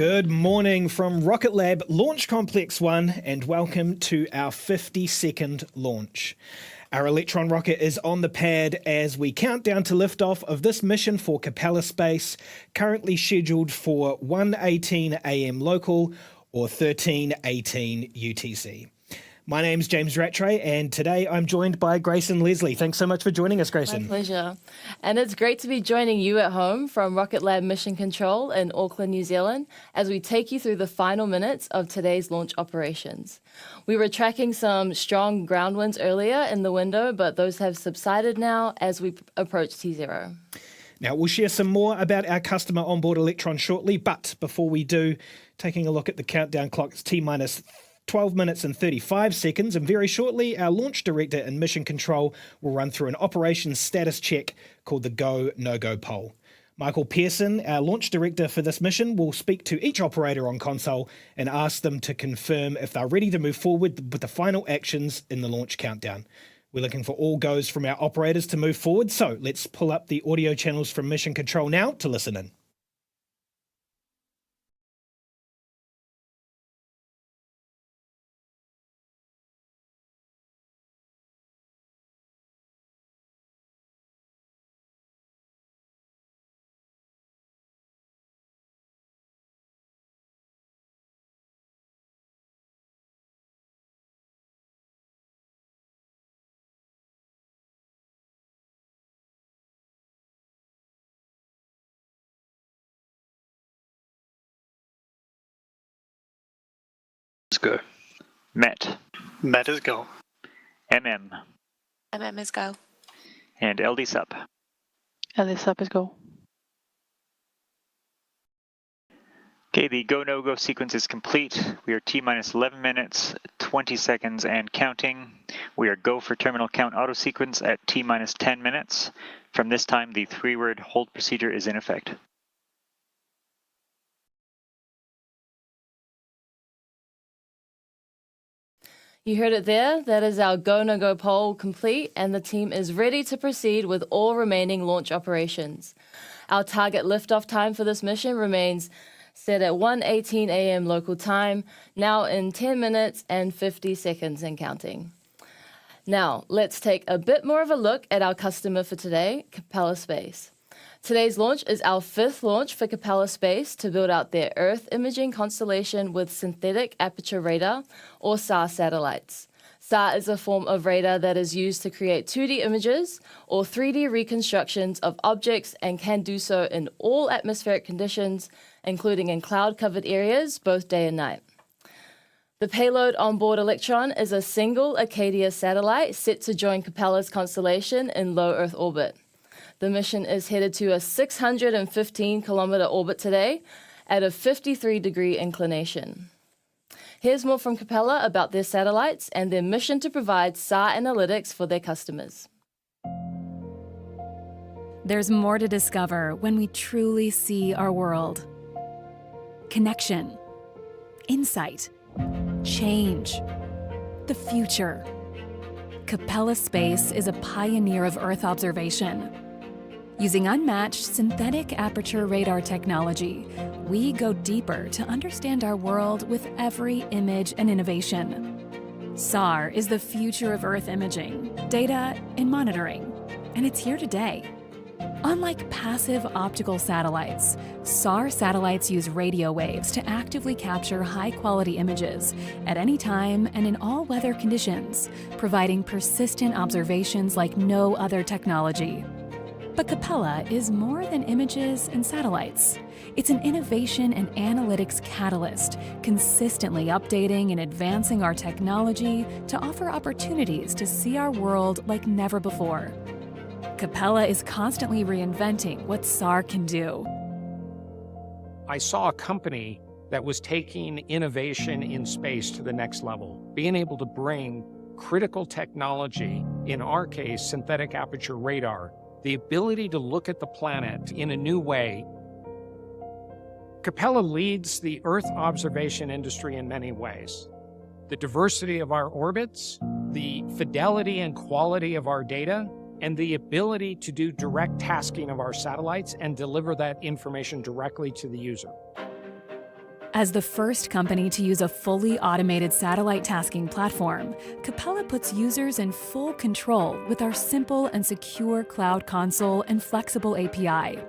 Good morning from Rocket Lab Launch Complex 1 and welcome to our 52nd launch. Our Electron rocket is on the pad as we count down to liftoff of this mission for Capella Space, currently scheduled for 1:18 a.m. local or 13:18 UTC. My name's James Rattray, and today I'm joined by Grayson Leslie. Thanks so much for joining us, Grayson. My pleasure. And it's great to be joining you at home from Rocket Lab Mission Control in Auckland, New Zealand, as we take you through the final minutes of today's launch operations. We were tracking some strong ground winds earlier in the window, but those have subsided now as we approach T0. Now, we'll share some more about our customer onboard Electron shortly, but before we do, taking a look at the countdown clock, it's T-minus 12 minutes and 35 seconds, and very shortly our launch director in Mission Control will run through an operations status check called the Go, No-Go poll. Michael Pearson, our launch director for this mission, will speak to each operator on console and ask them to confirm if they're ready to move forward with the final actions in the launch countdown. We're looking for all goes from our operators to move forward, so let's pull up the audio channels from Mission Control now to listen in. Go. Met. Met is go. MM. MM is go. And LD sub. LD sub is go. Okay, the go, no go sequence is complete. We are T-minus 11 minutes, 20 seconds and counting. We are go for terminal count auto sequence at T-minus 10 minutes. From this time, the 3-word hold procedure is in effect. You heard it there. That is our Go, No-Go poll complete, and the team is ready to proceed with all remaining launch operations. Our target liftoff time for this mission remains set at 1:18 a.m. local time, now in 10 minutes and 50 seconds and counting. Now, let's take a bit more of a look at our customer for today, Capella Space. Today's launch is our 5th launch for Capella Space to build out their Earth imaging constellation with synthetic aperture radar, or SAR satellites. SAR is a form of radar that is used to create 2D images or 3D reconstructions of objects and can do so in all atmospheric conditions, including in cloud-covered areas, both day and night. The payload on board Electron is a single Acadia satellite set to join Capella's constellation in low Earth orbit. The mission is headed to a 615-kilometer orbit today at a 53-degree inclination. Here's more from Capella about their satellites and their mission to provide SAR analytics for their customers. There's more to discover when we truly see our world. Connection, insight, change, the future. Capella Space is a pioneer of Earth observation. Using unmatched synthetic aperture radar technology, we go deeper to understand our world with every image and innovation. SAR is the future of Earth imaging, data, and monitoring, and it's here today. Unlike passive optical satellites, SAR satellites use radio waves to actively capture high-quality images at any time and in all weather conditions, providing persistent observations like no other technology. But Capella is more than images and satellites. It's an innovation and analytics catalyst, consistently updating and advancing our technology to offer opportunities to see our world like never before. Capella is constantly reinventing what SAR can do. I saw a company that was taking innovation in space to the next level, being able to bring critical technology, in our case, synthetic aperture radar, the ability to look at the planet in a new way. Capella leads the Earth observation industry in many ways. The diversity of our orbits, the fidelity and quality of our data, and the ability to do direct tasking of our satellites and deliver that information directly to the user. As the first company to use a fully automated satellite tasking platform, Capella puts users in full control with our simple and secure cloud console and flexible API.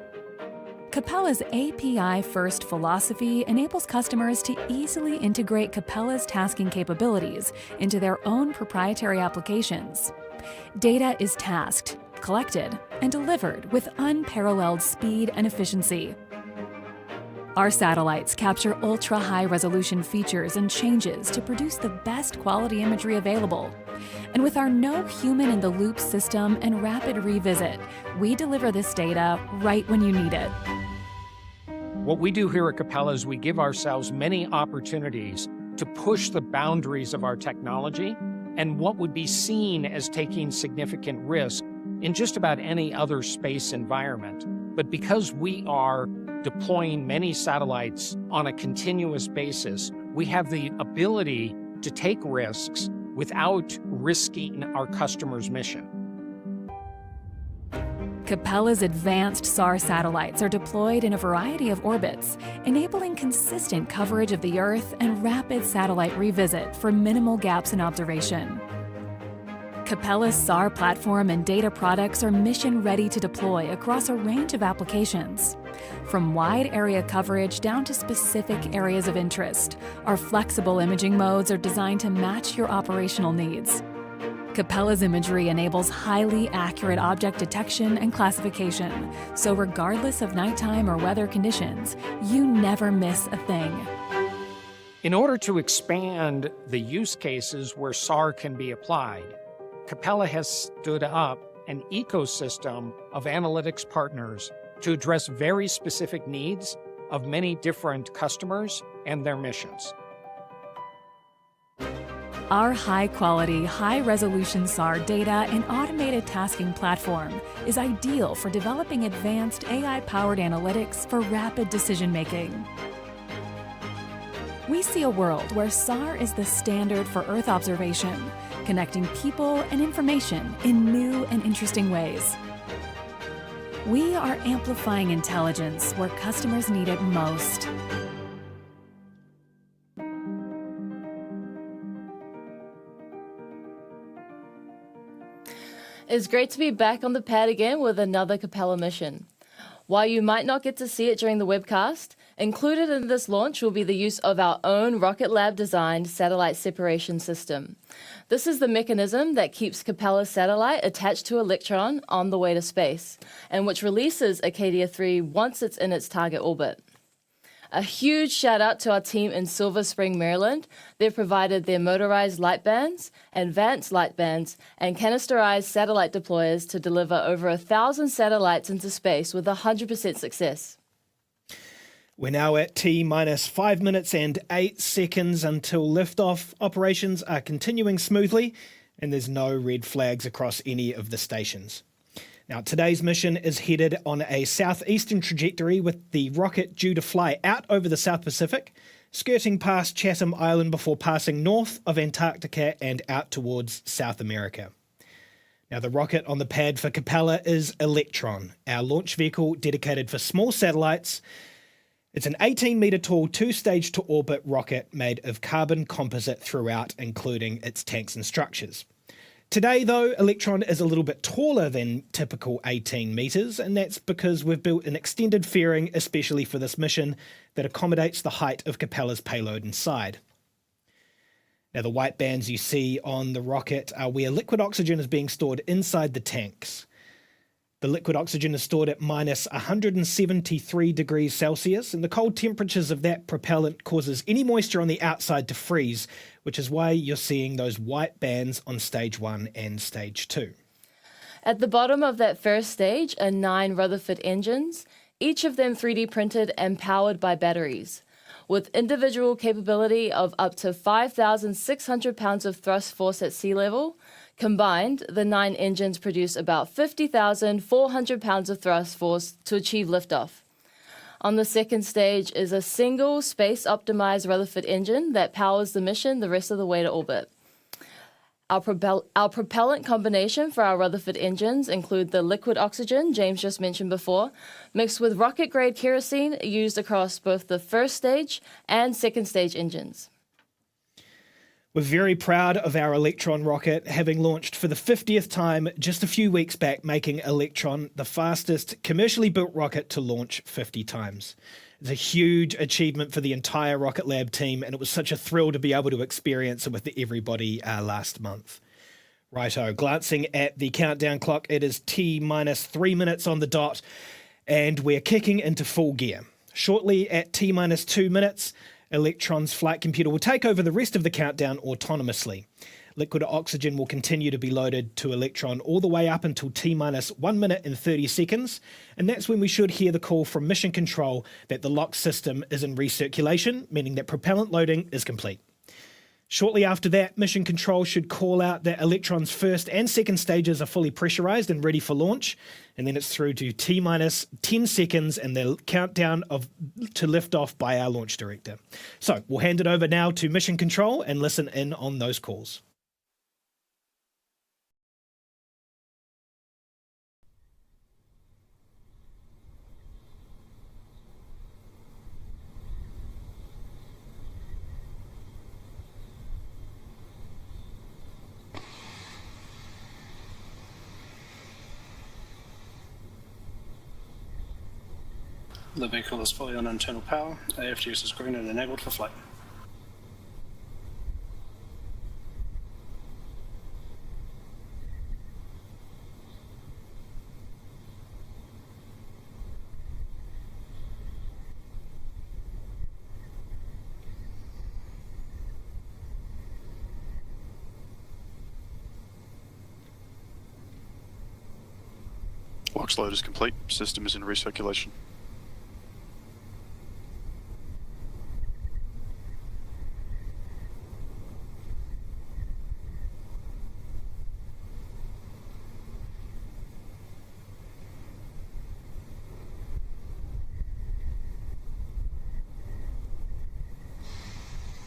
Capella's API-first philosophy enables customers to easily integrate Capella's tasking capabilities into their own proprietary applications. Data is tasked, collected, and delivered with unparalleled speed and efficiency. Our satellites capture ultra-high resolution features and changes to produce the best quality imagery available. And with our no human-in-the-loop system and rapid revisit, we deliver this data right when you need it. What we do here at Capella is we give ourselves many opportunities to push the boundaries of our technology and what would be seen as taking significant risk in just about any other space environment. But because we are deploying many satellites on a continuous basis, we have the ability to take risks without risking our customers' mission. Capella's advanced SAR satellites are deployed in a variety of orbits, enabling consistent coverage of the Earth and rapid satellite revisit for minimal gaps in observation. Capella's SAR platform and data products are mission-ready to deploy across a range of applications. From wide area coverage down to specific areas of interest, our flexible imaging modes are designed to match your operational needs. Capella's imagery enables highly accurate object detection and classification, so regardless of nighttime or weather conditions, you never miss a thing. In order to expand the use cases where SAR can be applied, Capella has stood up an ecosystem of analytics partners to address very specific needs of many different customers and their missions. Our high-quality, high-resolution SAR data and automated tasking platform is ideal for developing advanced AI-powered analytics for rapid decision-making. We see a world where SAR is the standard for Earth observation, connecting people and information in new and interesting ways. We are amplifying intelligence where customers need it most. It's great to be back on the pad again with another Capella mission. While you might not get to see it during the webcast, included in this launch will be the use of our own Rocket Lab designed satellite separation system. This is the mechanism that keeps Capella's satellite attached to Electron on the way to space, and which releases Acadia 3 once it's in its target orbit. A huge shout out to our team in Silver Spring, Maryland. They've provided their motorized light bands, advanced light bands, and canisterized satellite deployers to deliver over 1,000 satellites into space with 100% success. We're now at T-minus 5 minutes and 8 seconds until liftoff. Operations are continuing smoothly, and there's no red flags across any of the stations. Now, today's mission is headed on a southeastern trajectory with the rocket due to fly out over the South Pacific, skirting past Chatham Island before passing north of Antarctica and out towards South America. Now, the rocket on the pad for Capella is Electron, our launch vehicle dedicated for small satellites. It's an 18-metre tall, two-stage to-orbit rocket made of carbon composite throughout, including its tanks and structures. Today, though, Electron is a little bit taller than typical 18 metres, and that's because we've built an extended fairing especially for this mission that accommodates the height of Capella's payload inside. Now, the white bands you see on the rocket are where liquid oxygen is being stored inside the tanks. The liquid oxygen is stored at minus 173 degrees Celsius, and the cold temperatures of that propellant causes any moisture on the outside to freeze, which is why you're seeing those white bands on stage 1 and stage 2. At the bottom of that first stage are 9 Rutherford engines, each of them 3D printed and powered by batteries. With individual capability of up to 5,600 pounds of thrust force at sea level, combined, the 9 engines produce about 50,400 pounds of thrust force to achieve liftoff. On the second stage is a single space-optimized Rutherford engine that powers the mission the rest of the way to orbit. Our propellant combination for our Rutherford engines include the liquid oxygen James just mentioned before, mixed with rocket-grade kerosene used across both the first stage and second stage engines. We're very proud of our Electron rocket, having launched for the 50th time just a few weeks back, making Electron the fastest commercially built rocket to launch 50 times. It's a huge achievement for the entire Rocket Lab team, and it was such a thrill to be able to experience it with everybody last month. Righto, glancing at the countdown clock, it is T-minus 3 minutes on the dot, and we're kicking into full gear. Shortly at T-minus 2 minutes, Electron's flight computer will take over the rest of the countdown autonomously. Liquid oxygen will continue to be loaded to Electron all the way up until T-minus 1 minute and 30 seconds, and that's when we should hear the call from Mission Control that the lock system is in recirculation, meaning that propellant loading is complete. Shortly after that, Mission Control should call out that Electron's first and second stages are fully pressurized and ready for launch, and then it's through to T-minus 10 seconds and the countdown to liftoff by our launch director. So we'll hand it over now to Mission Control and listen in on those calls. The vehicle is fully on internal power. AFGS is green and enabled for flight. Box load is complete. System is in recirculation.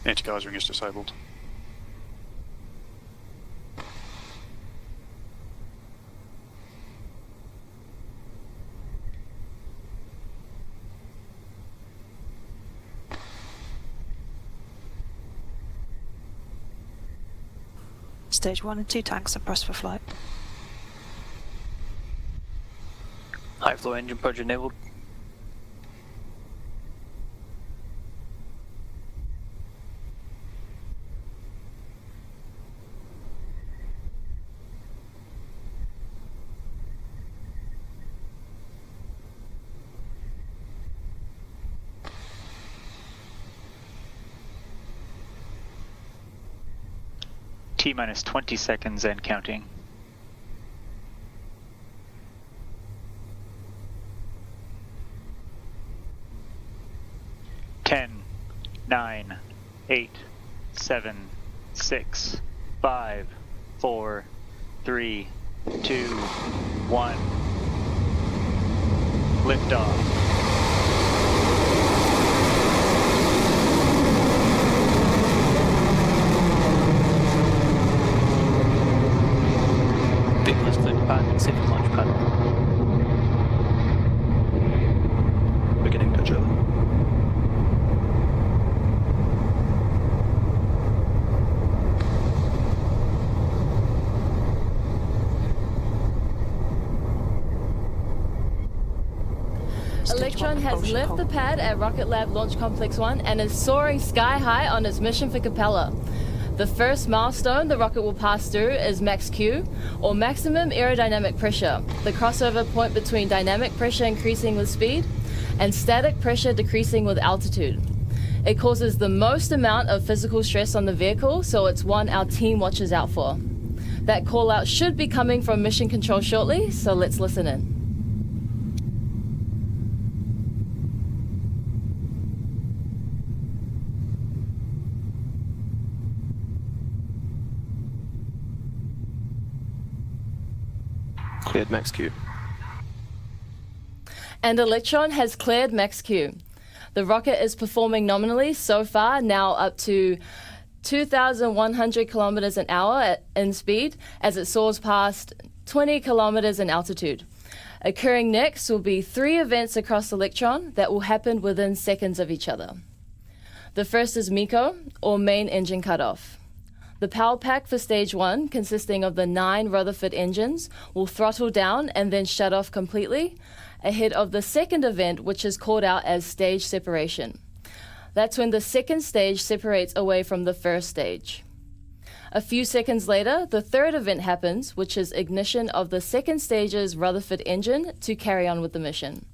Anti-geysering is disabled. Stage 1 and 2 tanks are pressed for flight. High flow engine purge enabled. T-minus 20 seconds and counting. Ten, 9, 8, 7, 6, 5, 4, 3, 2, 1. Liftoff. Vehicle is cleared to pad and safe for launch pad. Beginning touch early. Electron has left the pad at Rocket Lab Launch Complex 1 and is soaring sky high on its mission for Capella. The first milestone the rocket will pass through is max Q, or maximum aerodynamic pressure, the crossover point between dynamic pressure increasing with speed and static pressure decreasing with altitude. It causes the most amount of physical stress on the vehicle, so it's one our team watches out for. That call out should be coming from Mission Control shortly, so let's listen in. Cleared max Q. And Electron has cleared max Q. The rocket is performing nominally so far, now up to 2,100 kilometers an hour in speed as it soars past 20 kilometers in altitude. Occurring next will be 3 events across Electron that will happen within seconds of each other. The first is MECO, or main engine cutoff. The power pack for stage 1, consisting of the 9 Rutherford engines, will throttle down and then shut off completely, ahead of the second event, which is called out as stage separation. That's when the second stage separates away from the first stage. A few seconds later, the third event happens, which is ignition of the second stage's Rutherford engine to carry on with the mission.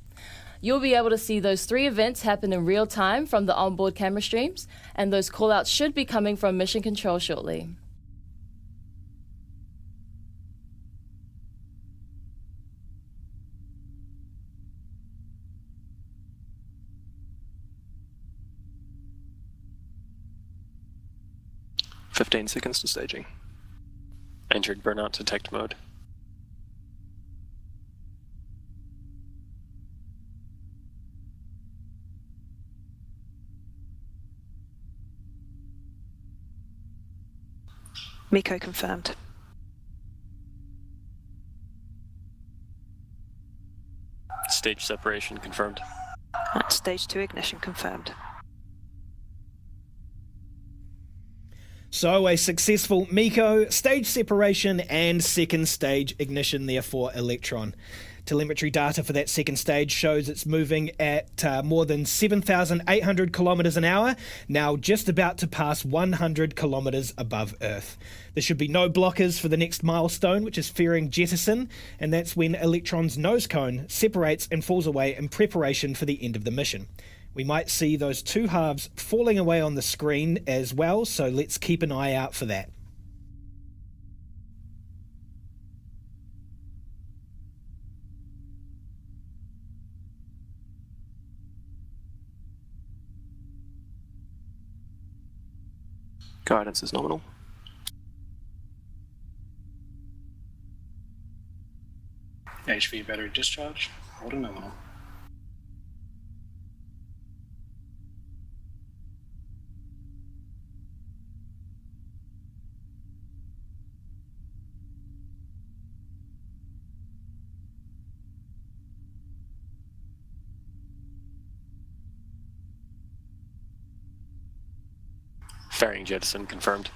You'll be able to see those 3 events happen in real time from the onboard camera streams, and those callouts should be coming from Mission Control shortly. "15 seconds to staging. Entered burnout detect mode. MECO confirmed. Stage separation confirmed. And stage 2 ignition confirmed. So a successful MECO, stage separation and second stage ignition there for Electron. Telemetry data for that second stage shows it's moving at more than 7,800 kilometres an hour, now just about to pass 100 kilometres above Earth. There should be no blockers for the next milestone, which is fairing jettison, and that's when Electron's nose cone separates and falls away in preparation for the end of the mission. We might see those 2 halves falling away on the screen as well, so let's keep an eye out for that. Guidance is nominal. HV battery discharge, holding nominal. Fairing jettison confirmed.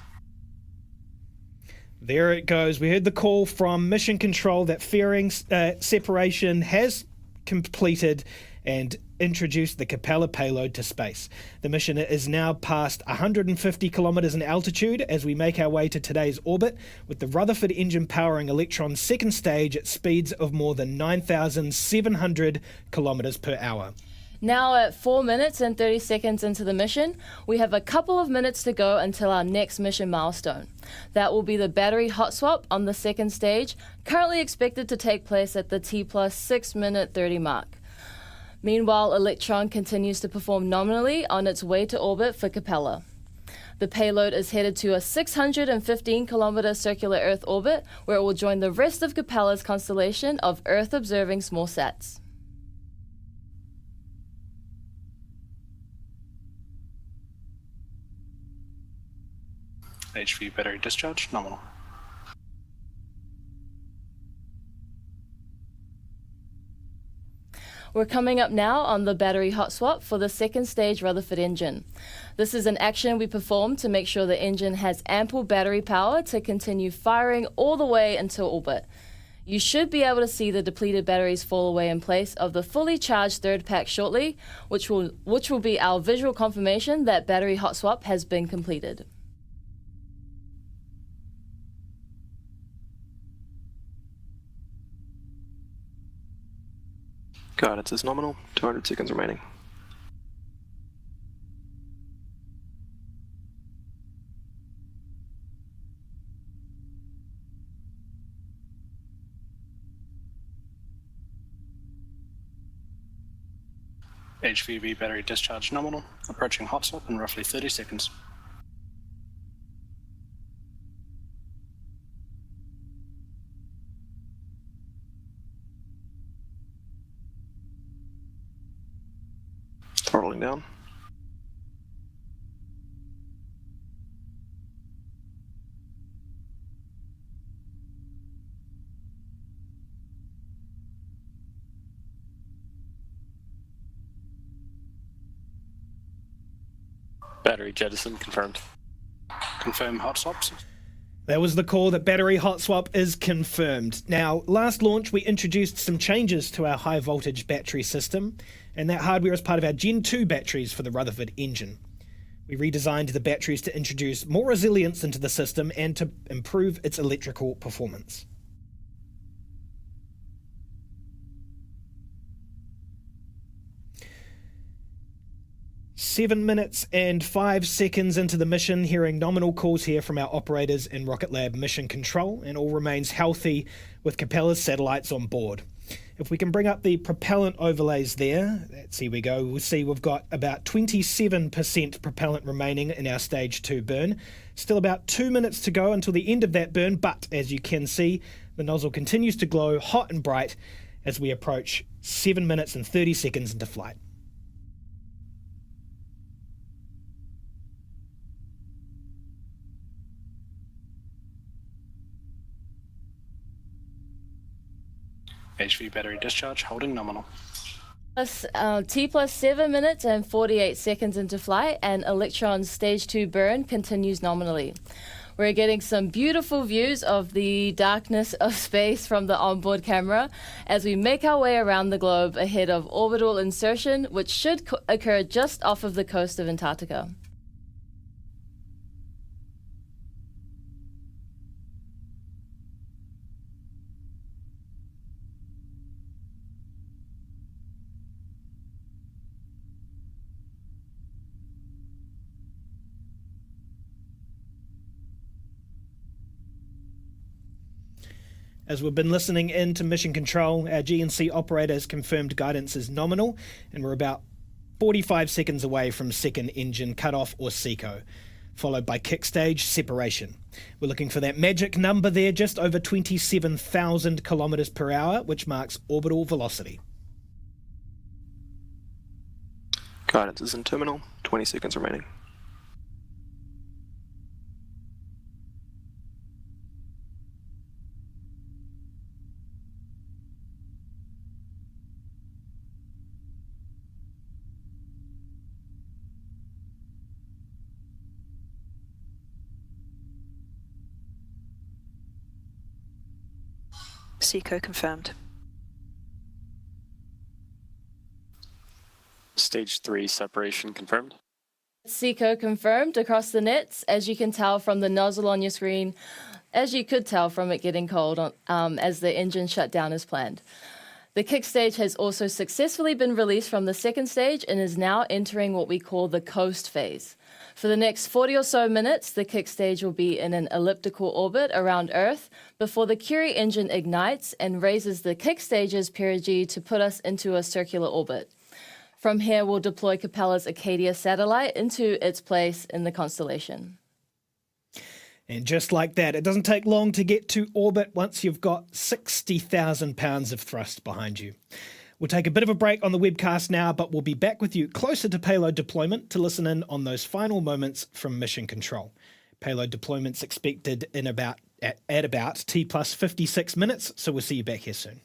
There it goes. We heard the call from Mission Control that fairing separation has completed and introduced the Capella payload to space. The mission is now past 150 kilometres in altitude as we make our way to today's orbit, with the Rutherford engine powering Electron's second stage at speeds of more than 9,700 kilometres per hour. Now at 4 minutes and 30 seconds into the mission, we have a couple of minutes to go until our next mission milestone. That will be the battery hot swap on the second stage, currently expected to take place at the T plus 6 minute 30 mark. Meanwhile, Electron continues to perform nominally on its way to orbit for Capella. The payload is headed to a 615 kilometer circular Earth orbit, where it will join the rest of Capella's constellation of Earth-observing small sats. HV battery discharge, nominal. We're coming up now on the battery hot swap for the second stage Rutherford engine. This is an action we perform to make sure the engine has ample battery power to continue firing all the way until orbit. You should be able to see the depleted batteries fall away in place of the fully charged third pack shortly, which will be our visual confirmation that battery hot swap has been completed. Guidance is nominal. 200 seconds remaining. HVB battery discharge nominal, approaching hot swap in roughly 30 seconds. Throttling down. Battery jettison confirmed. Confirm hot swaps. That was the call. That battery hot swap is confirmed. Now, last launch, we introduced some changes to our high voltage battery system, and that hardware is part of our Gen 2 batteries for the Rutherford engine. We redesigned the batteries to introduce more resilience into the system and to improve its electrical performance. Seven minutes and 5 seconds into the mission, hearing nominal calls here from our operators in Rocket Lab Mission Control, and all remains healthy with Capella's satellites on board. If we can bring up the propellant overlays there, here we go, we'll see we've got about 27% propellant remaining in our stage 2 burn. Still about 2 minutes to go until the end of that burn, but as you can see, the nozzle continues to glow hot and bright as we approach 7 minutes and 30 seconds into flight. HV battery discharge holding nominal. T plus 7 minutes and 48 seconds into flight, and Electron's stage 2 burn continues nominally. We're getting some beautiful views of the darkness of space from the onboard camera as we make our way around the globe ahead of orbital insertion, which should occur just off of the coast of Antarctica. As we've been listening in to Mission Control, our GNC operator has confirmed guidance is nominal, and we're about 45 seconds away from second engine cutoff or SECO, followed by kick stage separation. We're looking for that magic number there, just over 27,000 kilometers per hour, which marks orbital velocity. Guidance is in terminal. 20 seconds remaining. SECO confirmed. Stage 3 separation confirmed. SECO confirmed across the nets, as you can tell from the nozzle on your screen, as you could tell from it getting cold as the engine shut down as planned. The kick stage has also successfully been released from the second stage and is now entering what we call the coast phase. For the next 40 or so minutes, the kick stage will be in an elliptical orbit around Earth before the Curie engine ignites and raises the kick stage's perigee to put us into a circular orbit. From here, we'll deploy Capella's Acadia satellite into its place in the constellation. And just like that, it doesn't take long to get to orbit once you've got 60,000 pounds of thrust behind you. We'll take a bit of a break on the webcast now, but we'll be back with you closer to payload deployment to listen in on those final moments from Mission Control. Payload deployment's expected in about T plus 56 minutes, so we'll see you back here soon.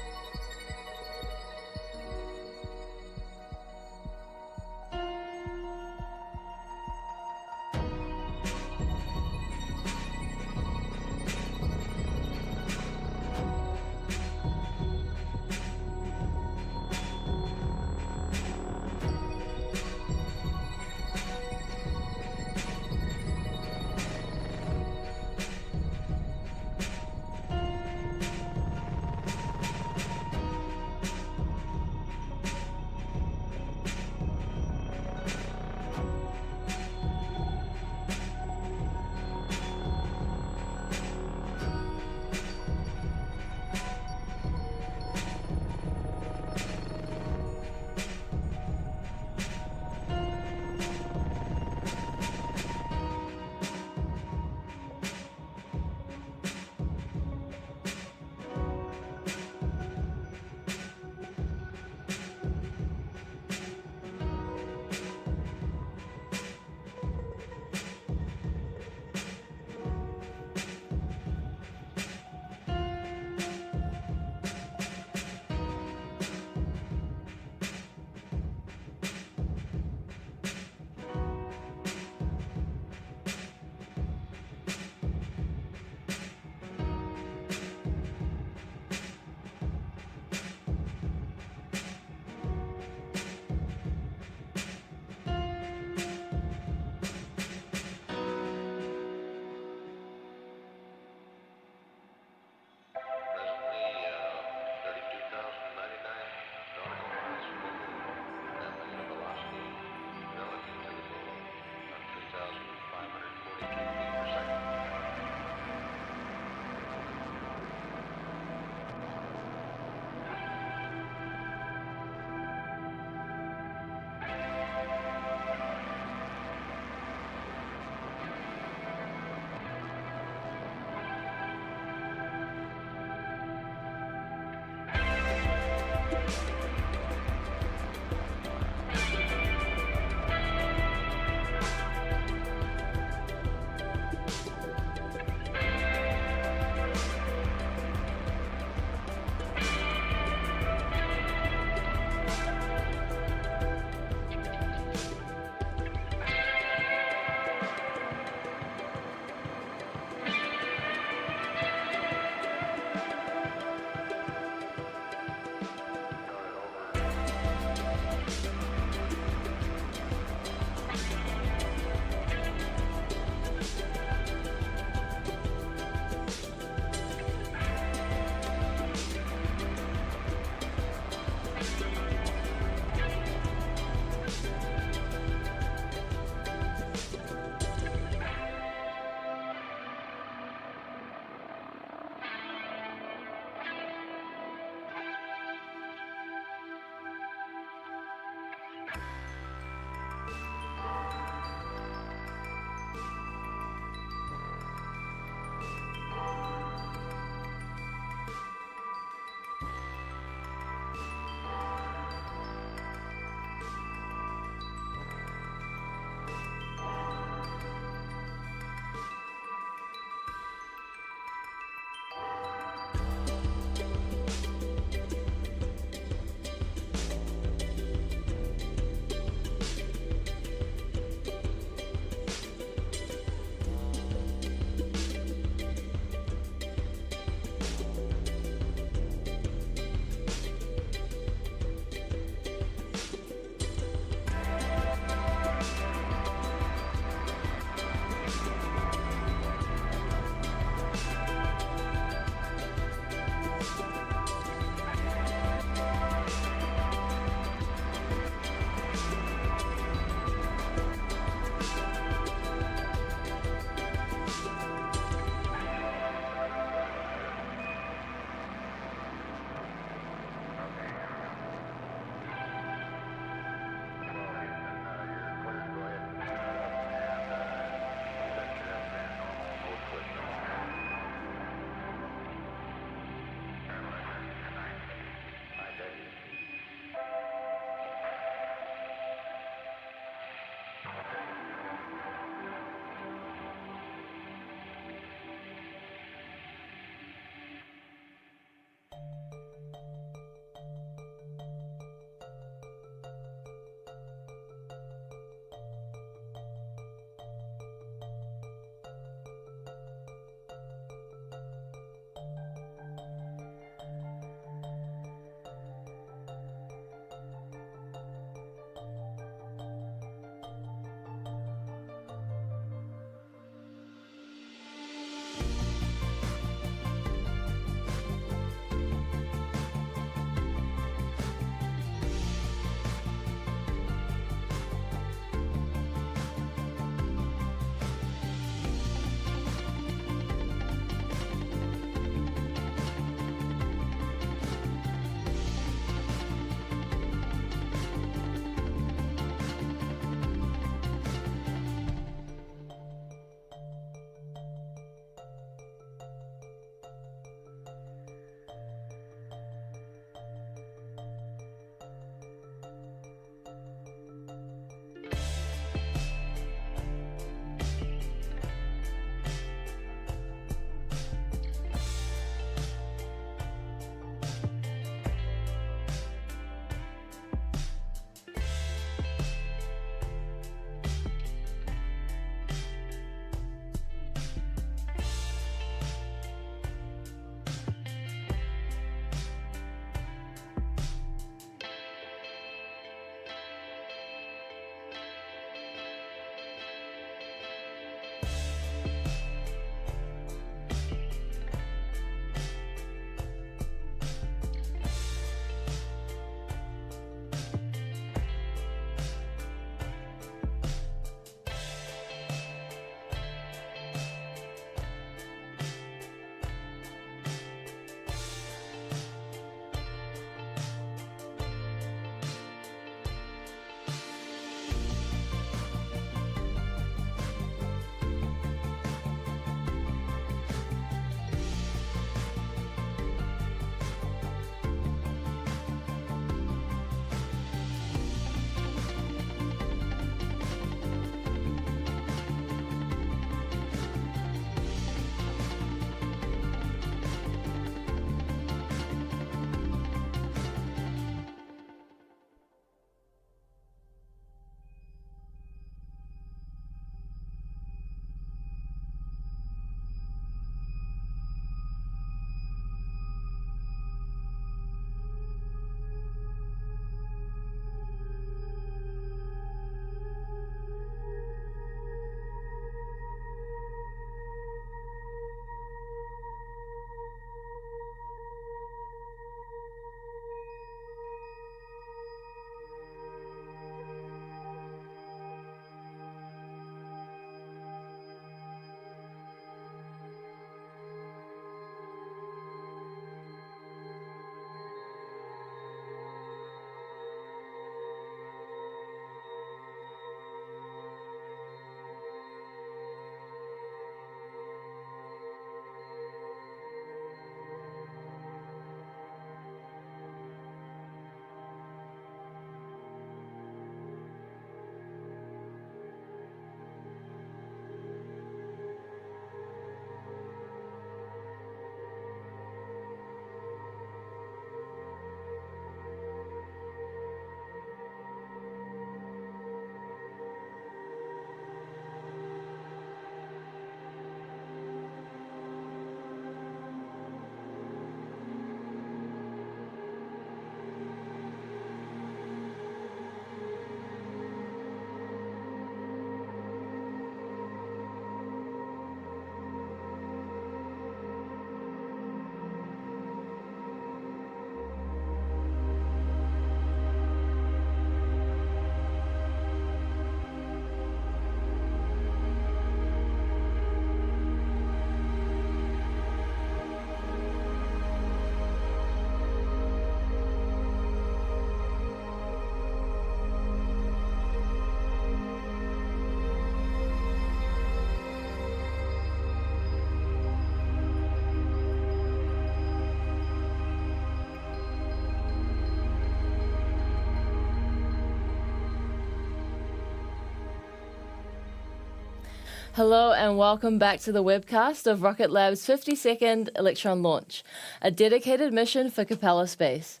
Hello and welcome back to the webcast of Rocket Lab's 52nd Electron launch, a dedicated mission for Capella Space.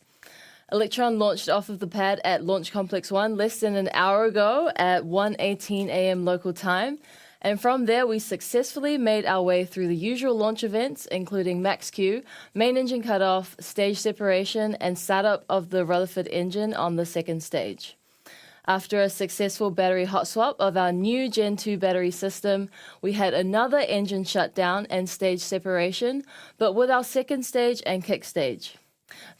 Electron launched off of the pad at Launch Complex 1 less than an hour ago at 1:18 a.m. local time, and from there we successfully made our way through the usual launch events, including max Q, main engine cutoff, stage separation, and startup of the Rutherford engine on the second stage. After a successful battery hot swap of our new Gen 2 battery system, we had another engine shutdown and stage separation, but with our second stage and kick stage.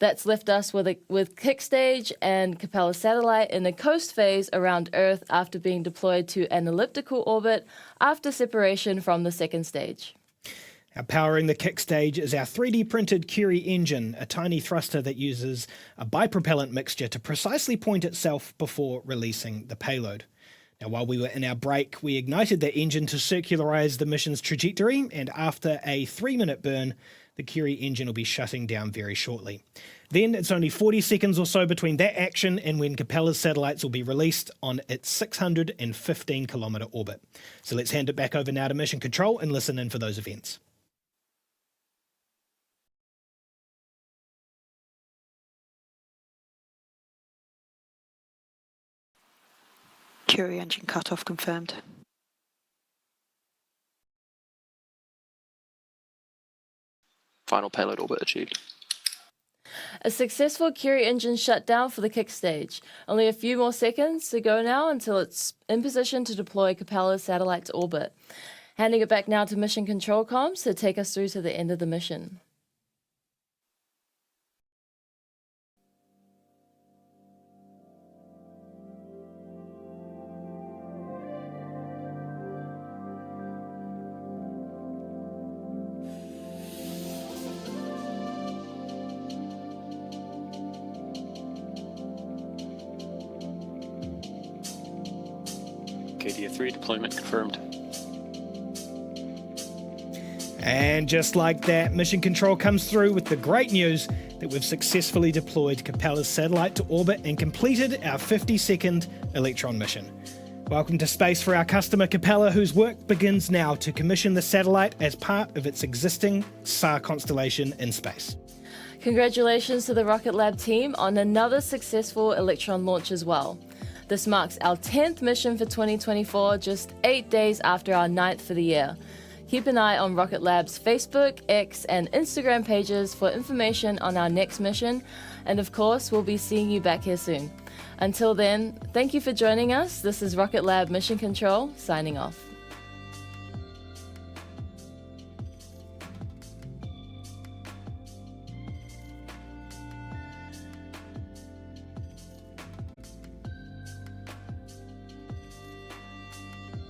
That's left us with kick stage and Capella satellite in the coast phase around Earth after being deployed to an elliptical orbit after separation from the second stage. Now, powering the kick stage is our 3D printed Curie engine, a tiny thruster that uses a bipropellant mixture to precisely point itself before releasing the payload. Now, while we were in our break, we ignited the engine to circularize the mission's trajectory, and after a 3-minute burn, the Curie engine will be shutting down very shortly. Then it's only 40 seconds or so between that action and when Capella's satellites will be released on its 615-kilometre orbit. So let's hand it back over now to Mission Control and listen in for those events. Curie engine cutoff confirmed. Final payload orbit achieved. A successful Curie engine shutdown for the kick stage. Only a few more seconds to go now until it's in position to deploy Capella's satellite to orbit. Handing it back now to Mission Control Comms to take us through to the end of the mission. Acadia 3 deployment confirmed. And just like that, Mission Control comes through with the great news that we've successfully deployed Capella's satellite to orbit and completed our 52nd Electron mission. Welcome to space for our customer Capella, whose work begins now to commission the satellite as part of its existing SAR constellation in space. Congratulations to the Rocket Lab team on another successful Electron launch as well. This marks our 10th mission for 2024, just 8 days after our 9th for the year. Keep an eye on Rocket Lab's Facebook, X, and Instagram pages for information on our next mission, and of course, we'll be seeing you back here soon. Until then, thank you for joining us. This is Rocket Lab Mission Control, signing off.